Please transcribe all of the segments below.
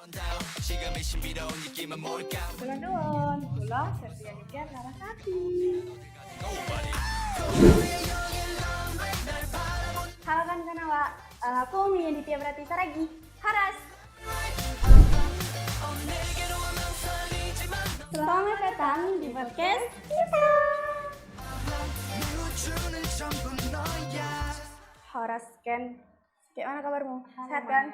Doon, pulau Sertianika Larasati. Halo kan kanawa, aku Mia Ditya Berati Saragi. Haras. Selamat datang di podcast kita. Haras Ken, kayak mana kabarmu? Sehat kan?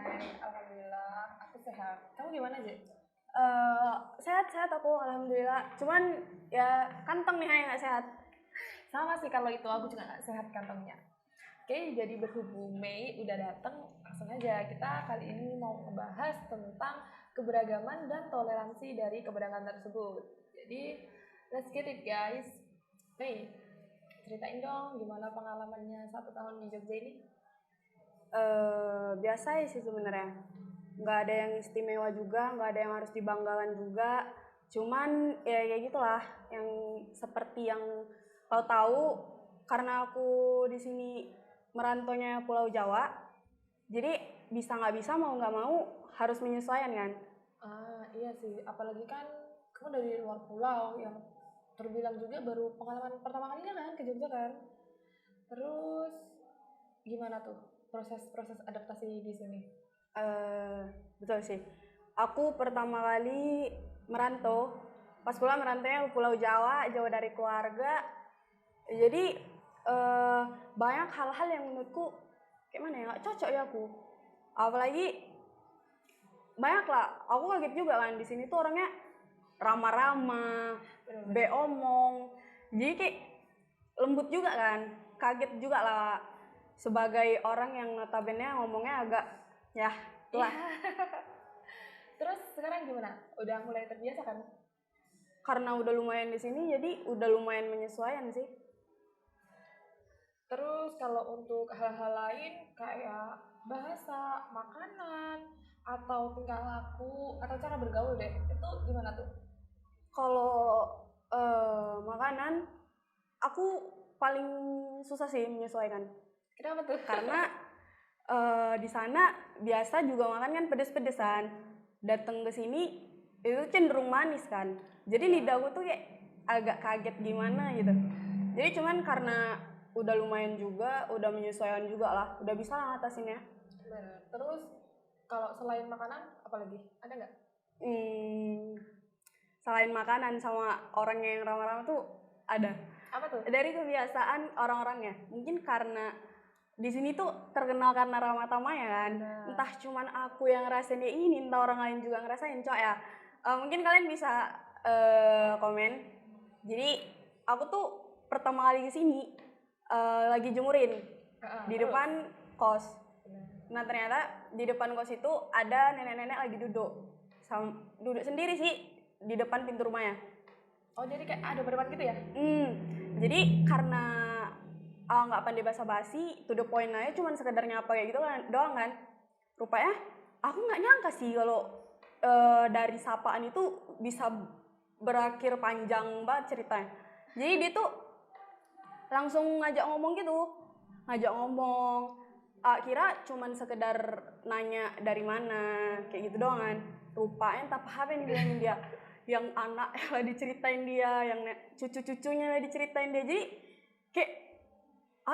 Alhamdulillah, aku sehat. Kamu gimana aja? Sehat aku alhamdulillah. Cuman ya kantong nih yang nggak sehat. Sama sih kalau itu, aku juga nggak sehat kantongnya. Oke, jadi berhubung Mei udah datang, langsung aja kita kali ini mau ngebahas tentang keberagaman dan toleransi dari keberagaman tersebut. Jadi, let's get it guys. Mei, ceritain dong gimana pengalamannya 1 tahun di Jogja ini? Biasa sih sebenarnya. Nggak ada yang istimewa juga, nggak ada yang harus dibanggakan juga. Cuman ya kayak gitulah, yang seperti yang kau tahu, karena aku di sini merantaunya Pulau Jawa, jadi bisa nggak bisa mau nggak mau harus menyesuaikan kan. Iya sih, apalagi kan kamu dari luar pulau yang terbilang juga baru pengalaman pertama kalinya kan ke Jogja kan. Terus gimana tuh proses adaptasi di sini? Betul sih. Aku pertama kali merantau, pas pulang merantaunya Pulau Jawa, jauh dari keluarga. Jadi banyak hal-hal yang menurutku kayak mana ya, nggak cocok ya aku. Apalagi banyak lah, aku kaget juga kan di sini tuh orangnya ramah-ramah, beomong, jadi kayak lembut juga kan. Kaget juga lah sebagai orang yang notabene ngomongnya agak ya lah. Terus sekarang gimana? Udah mulai terbiasa kan? Karena udah lumayan di sini, jadi udah lumayan menyesuaikan sih. Terus kalau untuk hal-hal lain kayak bahasa, makanan, atau tingkah laku, atau cara bergaul deh, itu gimana tuh? Kalau makanan, aku paling susah sih menyesuaikan. Kenapa tuh? Karena di sana biasa juga makan kan pedes-pedesan. Datang ke sini itu cenderung manis kan. Jadi lidahku tuh kayak agak kaget gimana gitu. Jadi cuman karena udah lumayan juga, udah menyesuaikan juga lah, udah bisa lah ngatasinnya. Bener. Terus kalau selain makanan, apa lagi? Ada nggak? Selain makanan sama orang yang ramah-ramah tuh ada. Apa tuh? Dari kebiasaan orang-orangnya. Mungkin karena di sini tuh terkenal karena ramah tamah ya kan. Nah. Entah cuman aku yang ngerasain dia ini, entah orang lain juga ngerasain, cok ya. Mungkin kalian bisa komen. Jadi aku tuh pertama kali kesini lagi jemurin di depan kos. Nah ternyata di depan kos itu ada nenek-nenek lagi duduk sendiri sih di depan pintu rumahnya. Oh jadi kayak ada berdebat gitu ya? Jadi karena nggak pandai basa-basi, to the point aja cuman sekedar nyapa kayak gitu kan doang kan. Rupanya aku nggak nyangka sih kalau dari sapaan itu bisa berakhir panjang banget ceritanya. Jadi dia tuh langsung ngajak ngomong gitu, kira cuman sekedar nanya dari mana kayak gitu doang kan. Rupanya tak apa yang bilangin dia, yang anak lah diceritain dia, yang cucu-cucunya lah diceritain dia. Jadi kayak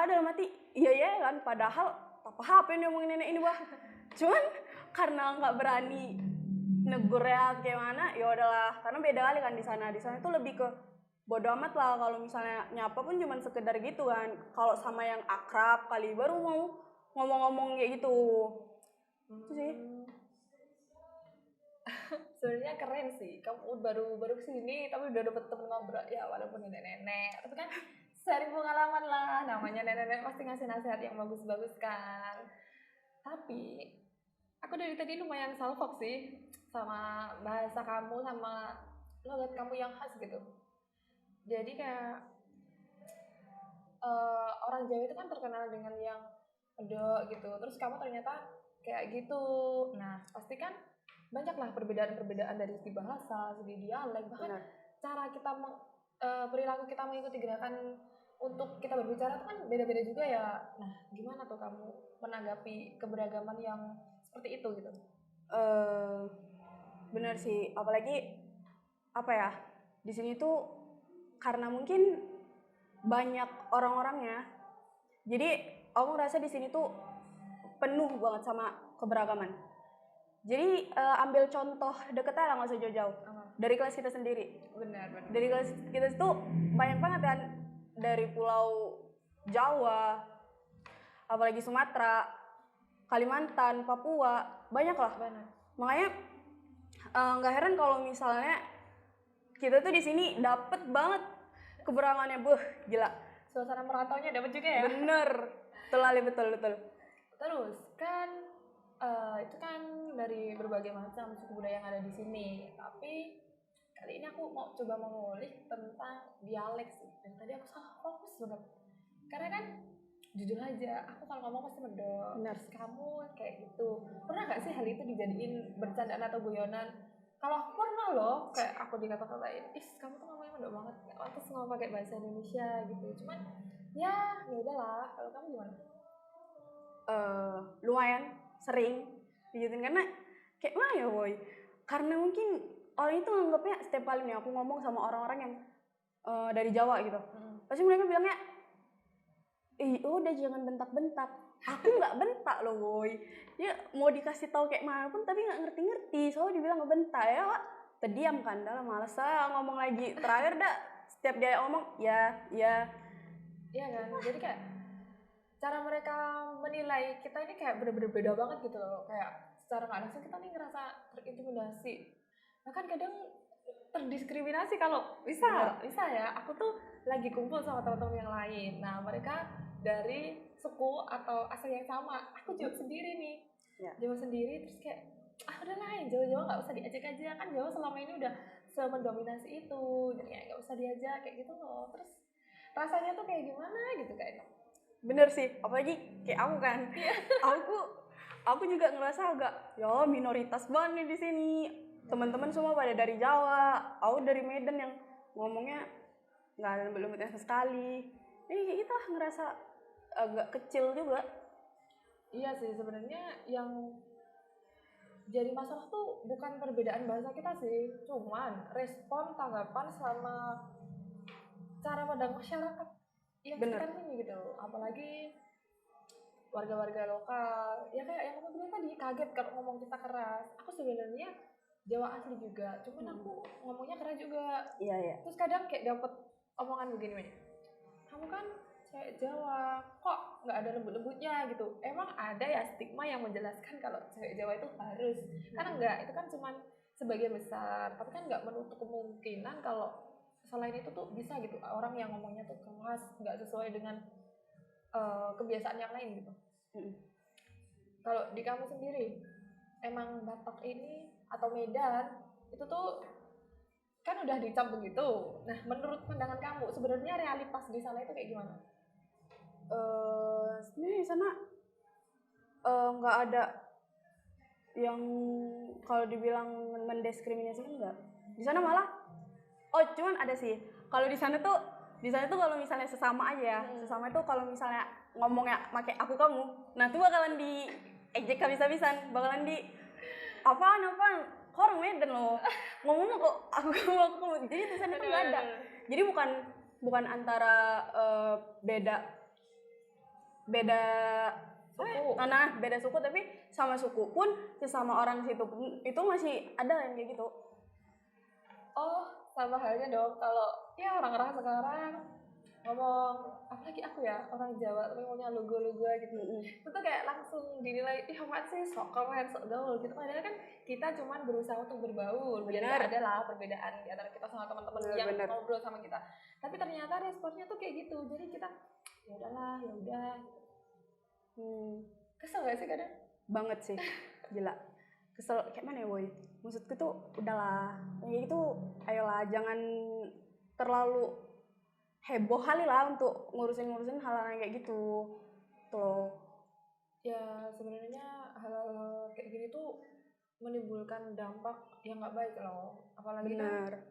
dalam hati iya kan, padahal apa yang diomongin nenek ini bah. Cuman karena nggak berani negurnya kayak mana, ya udahlah, karena beda kali kan di sana itu lebih ke bodo amat lah. Kalau misalnya nyapa pun cuman sekedar gitu kan. Kalau sama yang akrab kali baru mau ngomong-ngomong kayak gitu. Itu sih. Sebenarnya keren sih, kamu baru kesini tapi udah dapet temen ngobrol ya, walaupun nenek-nenek, tapi kan sehari pengalaman lah, namanya nenek-nenek pasti ngasih nasihat yang bagus-bagus kan. Tapi aku dari tadi lumayan salfok sih sama bahasa kamu, sama logat kamu yang khas gitu. Jadi kayak orang Jawa itu kan terkenal dengan yang medok gitu, terus kamu ternyata kayak gitu. Nah pasti kan banyaklah perbedaan dari segi bahasa, segi dialek, bahkan cara kita perilaku kita mengikuti gerakan untuk kita berbicara itu kan beda-beda juga ya. Nah gimana tuh kamu menanggapi keberagaman yang seperti itu gitu? bener sih, apalagi apa ya, di sini tuh karena mungkin banyak orang-orangnya, jadi aku ngerasa di sini tuh penuh banget sama keberagaman. Jadi ambil contoh deket aja lah, nggak usah jauh-jauh, dari kelas kita sendiri. Benar. Dari kelas kita itu banyak banget kan, dari pulau Jawa, apalagi Sumatera, Kalimantan, Papua, banyak lah. Benar. Makanya nggak heran kalau misalnya kita tuh di sini dapet banget keberagamannya, gila. Suasana merantaunya dapat juga ya. Bener, betul. Terus kan itu kan dari berbagai macam suku budaya yang ada di sini. Tapi kali ini aku mau coba mengulik tentang dialek sih. Dan tadi aku salah fokus banget. Karena kan jujur aja, aku kalau ngomong pasti medok. Benar. Terus kamu kayak gitu. Pernah nggak sih hal itu dijadiin bercandaan atau guyonan? Kalau aku pernah loh, kayak aku dikata-katain, kamu tuh ngomongnya medok banget, nggak pantas ngomong pakai bahasa Indonesia gitu. Cuman ya udahlah. Kalau kamu gimana? Lumayan sering digituin, karena kayak mana ya boy, karena mungkin orang itu nganggapnya setiap kali nih aku ngomong sama orang-orang yang dari Jawa gitu, pasti mereka bilangnya, udah jangan bentak-bentak. Aku nggak bentak loh boy, dia mau dikasih tahu kayak mana pun tapi nggak ngerti, soalnya dibilang ngebentak ya Wak. Terdiam kan, dah malas ngomong lagi. Terakhir dah setiap dia ngomong ya Iya kan, jadi kayak cara mereka menilai kita ini kayak bener-bener beda banget gitu loh. Kayak secara nggak langsung kita nih ngerasa terintimidasi, bahkan kadang terdiskriminasi. Kalau bisa ya, aku tuh lagi kumpul sama teman-teman yang lain, nah mereka dari suku atau asal yang sama, aku jawab sendiri nih, jawab sendiri, terus kayak udahlah yang Jawa-Jawa nggak usah diajak aja, kan Jawa selama ini udah mendominasi itu, jadi ya nggak usah diajak kayak gitu loh. Terus rasanya tuh kayak gimana gitu kayaknya. Bener sih, apalagi kayak aku kan. aku juga ngerasa agak minoritas banget nih di sini. Teman-teman semua pada dari Jawa, aku dari Medan yang ngomongnya nggak ada belum sama sekali. Kayak gitu lah, ngerasa agak kecil juga. Iya sih, sebenarnya yang jadi masalah tuh bukan perbedaan bahasa kita sih, cuman respon, tanggapan, sama cara pandang masyarakat yang sekitar sini gitu. Apalagi warga-warga lokal, ya kayak yang kamu bilang tadi, kaget kalau ngomong kita keras. Aku sebenarnya Jawa asli juga, cuman aku ngomongnya keras juga. Iya. Terus kadang kayak dapet omongan begini, kamu kan cewek Jawa, kok nggak ada lembut-lembutnya gitu. Emang ada ya stigma yang menjelaskan kalau cewek Jawa itu harus? Karena enggak, itu kan cuman sebagian besar, tapi kan nggak menutup kemungkinan kalau selain itu tuh bisa gitu orang yang ngomongnya tuh keras, nggak sesuai dengan kebiasaan yang lain gitu. Kalau di kamu sendiri, emang Batak ini atau Medan itu tuh kan udah dicap begitu. Nah, menurut pandangan kamu sebenarnya realitas di sana itu kayak gimana? Sebenarnya di sana nggak ada yang kalau dibilang mendiskriminasi, enggak. Di sana malah cuman ada sih. Kalau di sana tuh kalau misalnya sesama aja ya, sesama itu kalau misalnya ngomongnya pakai aku kamu, nah tuh bakalan diejek habis-habisan, bakalan di apaan orang Medan loh ngomong kok aku kamu. Jadi di sana tuh nggak ada. Jadi bukan antara beda suku. Beda suku, tapi sama suku pun sesama orang situ pun itu masih ada yang kayak gitu. Sama halnya dong kalau ya orang-orang sekarang ngomong, apalagi aku ya orang Jawa tapi ngomongnya lugu-lugu gitu. Itu tuh kayak langsung dinilai, amat sih sok keren, sok gaul gitu. Padahal kan kita cuman berusaha untuk berbaur, biar nggak ada lah perbedaan di antara kita sama teman-teman yang ngobrol sama kita. Tapi ternyata responnya tuh kayak gitu. Jadi kita ya udahlah, ya udah. Kesel gak sih kadang? Banget sih, gila. Kesel kayak mana ya boy? Maksudku tuh udahlah, kayak gitu, ayolah jangan terlalu heboh kali lah untuk ngurusin hal-hal kayak gitu tuh. Ya sebenarnya hal-hal kayak gini tuh menimbulkan dampak yang nggak baik loh. Apalagi kan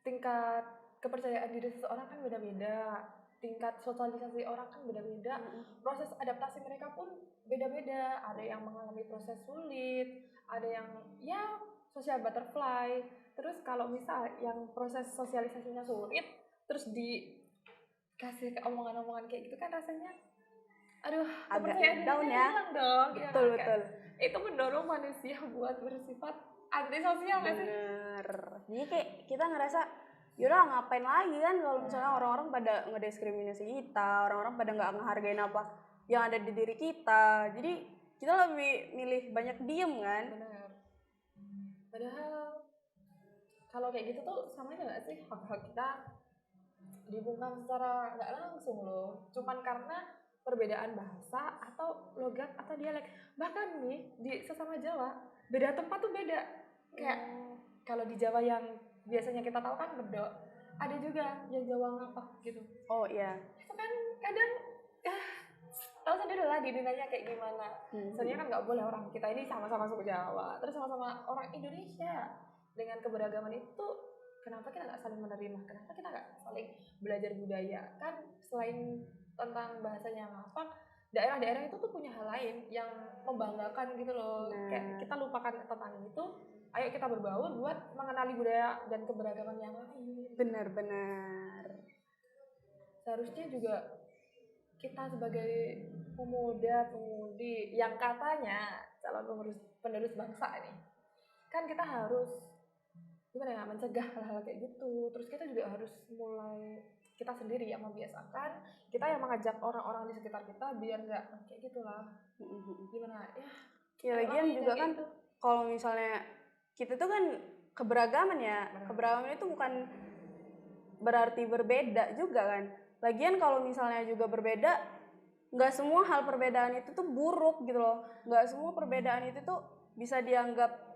tingkat kepercayaan diri seseorang kan beda-beda. tingkat sosialisasi orang kan beda-beda, proses adaptasi mereka pun beda-beda. Ada yang mengalami proses sulit, ada yang ya social butterfly. Terus kalau misal yang proses sosialisasinya sulit, terus dikasih ke omongan-omongan kayak gitu kan rasanya, aduh, Agak kepercayaan down dirinya ya. hilang dong. Ya Betul kan? betul. Itu mendorong manusia buat bersifat antisosial nggak sih? Bener. Jadi kayak kita ngerasa yaudah ngapain lagi kan kalau misalnya orang-orang pada ngediskriminasi kita, orang-orang pada nggak ngehargain apa yang ada di diri kita. Jadi kita lebih milih banyak diem kan. Benar. Padahal kalau kayak gitu tuh sama aja nggak sih, hak-hak kita dibungkam secara nggak langsung loh, cuman karena perbedaan bahasa atau logat atau dialek. Bahkan nih di sesama Jawa beda tempat tuh beda, kayak kalau di Jawa yang biasanya kita tahu kan bedok, ada juga yang Jawa ngapak gitu. Oh iya. Itu kan kadang tahu sendiri lah dinilainya kayak gimana. Sebenarnya kan nggak boleh, orang kita ini sama-sama suku Jawa, terus sama-sama orang Indonesia dengan keberagaman itu. Kenapa kita nggak saling menerima? Kenapa kita nggak saling belajar budaya? Kan selain tentang bahasanya ngapak, daerah-daerah itu tuh punya hal lain yang membanggakan gitu loh. Kayak kita lupakan tentang itu, ayo kita berbaur buat mengenali budaya dan keberagaman yang lain. Benar-benar. Seharusnya juga kita sebagai pemuda-pemudi yang katanya calon penerus bangsa ini, kan kita harus gimana ya, mencegah hal-hal kayak gitu. Terus kita juga harus mulai kita sendiri yang membiasakan, kita yang mengajak orang-orang di sekitar kita biar nggak kayak gitulah. Gimana Ya lagian juga kan gitu. kalau misalnya kita tuh kan keberagaman ya. Keberagaman itu bukan berarti berbeda juga kan. Lagian kalau misalnya juga berbeda, nggak semua hal perbedaan itu tuh buruk gitu loh. Nggak semua perbedaan itu tuh bisa dianggap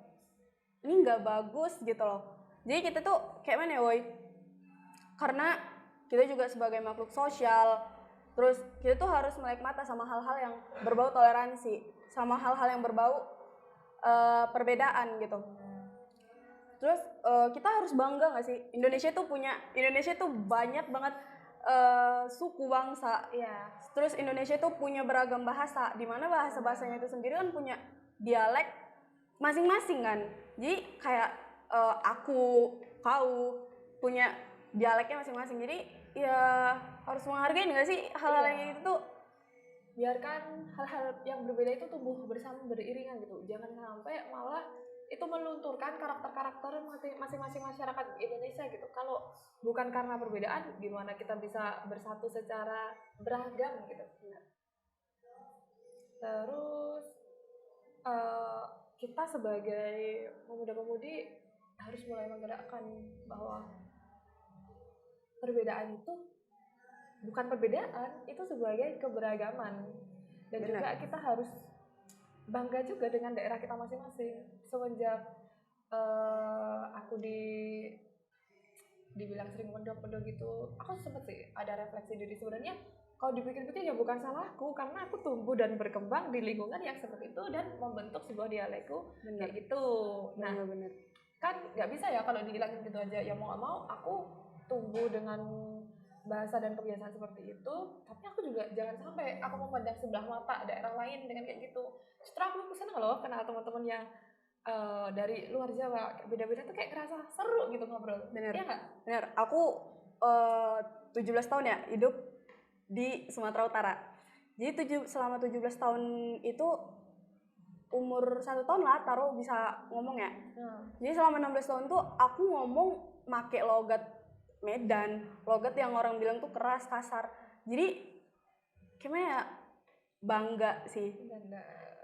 ini nggak bagus gitu loh. Jadi kita tuh kayak mana ya woy, karena kita juga sebagai makhluk sosial, terus kita tuh harus melek mata sama hal-hal yang berbau toleransi, sama hal-hal yang berbau perbedaan gitu. Terus kita harus bangga nggak sih, Indonesia tuh banyak banget suku bangsa ya. Terus Indonesia tuh punya beragam bahasa, di mana bahasa-bahasanya itu sendiri kan punya dialek masing-masing kan. Jadi kayak aku, kau punya dialeknya masing-masing. Jadi ya harus menghargai nggak sih hal-hal yang itu tuh. Biarkan hal-hal yang berbeda itu tumbuh bersama beriringan gitu. Jangan sampai malah itu melunturkan karakter-karakter masing-masing masyarakat Indonesia gitu. Kalau bukan karena perbedaan, gimana kita bisa bersatu secara beragam gitu. Terus kita sebagai pemuda-pemudi harus mulai menggerakkan bahwa perbedaan itu bukan perbedaan, itu sebagai keberagaman. Dan juga kita harus bangga juga dengan daerah kita masing-masing. Semenjak aku dibilang sering mendok-mendok gitu, aku sempet sih ada refleksi diri. Sebenarnya kalau dipikir-pikir ya bukan salahku, karena aku tumbuh dan berkembang di lingkungan yang seperti itu dan membentuk sebuah dialekku kayak gitu. Nah, bener. Kan nggak bisa ya kalau dihilangin gitu aja. Ya mau nggak mau aku tumbuh dengan bahasa dan kebiasaan seperti itu, tapi aku juga jangan sampai aku memandang sebelah mata daerah lain dengan kayak gitu. Setelah aku seneng loh kenal teman-teman yang dari luar Jawa, beda-beda tuh kayak kerasa seru gitu ngobrol. Bener. Iya nggak? Bener. Aku 17 tahun ya hidup di Sumatera Utara. Jadi selama 17 tahun itu umur 1 tahun lah taruh bisa ngomong ya. Jadi selama 16 tahun tuh aku ngomong make logat Medan, logat yang orang bilang tuh keras, kasar. Jadi gimana ya, bangga sih.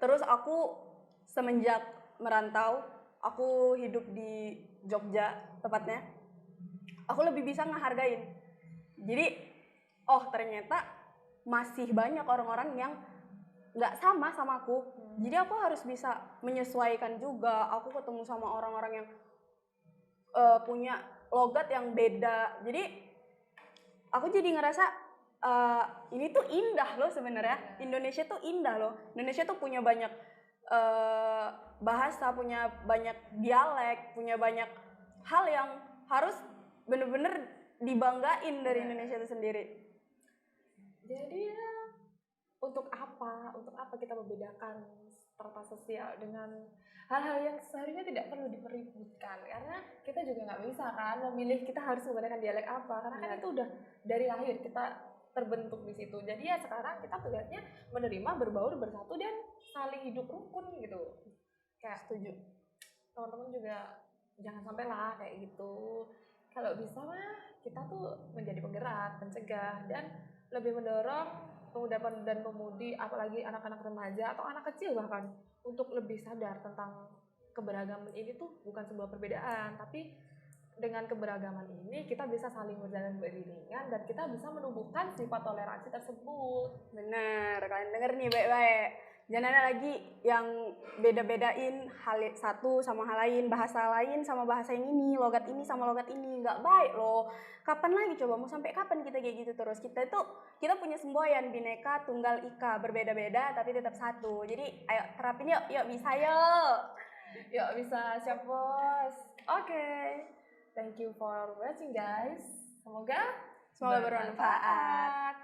Terus aku semenjak merantau, aku hidup di Jogja tepatnya, aku lebih bisa ngehargain. Jadi ternyata masih banyak orang-orang yang nggak sama aku. Jadi aku harus bisa menyesuaikan juga. Aku ketemu sama orang-orang yang punya logat yang beda. Jadi aku jadi ngerasa ini tuh indah loh sebenarnya. Indonesia tuh indah loh. Indonesia tuh punya banyak bahasa, punya banyak dialek, punya banyak hal yang harus bener-bener dibanggain dari Indonesia itu sendiri. Jadi ya, untuk apa kita membedakan strata sosial dengan hal-hal yang seharusnya tidak perlu dipeributkan, karena kita juga nggak bisa kan memilih kita harus menggunakan dialek apa, karena kan itu udah dari lahir kita terbentuk di situ. Jadi ya sekarang kita tugasnya menerima, berbaur, bersatu, dan saling hidup rukun gitu. Kayak Setuju. teman-teman juga jangan sampai lah kayak gitu. Kalau bisa mah kita tuh menjadi penggerak, pencegah, dan lebih mendorong pemuda dan pemudi, apalagi anak-anak remaja atau anak kecil bahkan, untuk lebih sadar tentang keberagaman ini tuh bukan sebuah perbedaan, tapi dengan keberagaman ini kita bisa saling berjalan beriringan dan kita bisa menumbuhkan sifat toleransi tersebut. Bener, kalian denger nih baik-baik. Jangan ada lagi yang beda-bedain hal satu sama hal lain, bahasa lain sama bahasa yang ini, logat ini sama logat ini. Nggak baik loh. Kapan lagi coba, mau sampai kapan kita kayak gitu terus? Kita punya semboyan Bhinneka Tunggal Ika, berbeda-beda tapi tetap satu. Jadi ayo terapin yuk bisa yuk. Yuk bisa, siap bos. Oke. Thank you for watching guys. Semoga Semoga bermanfaat.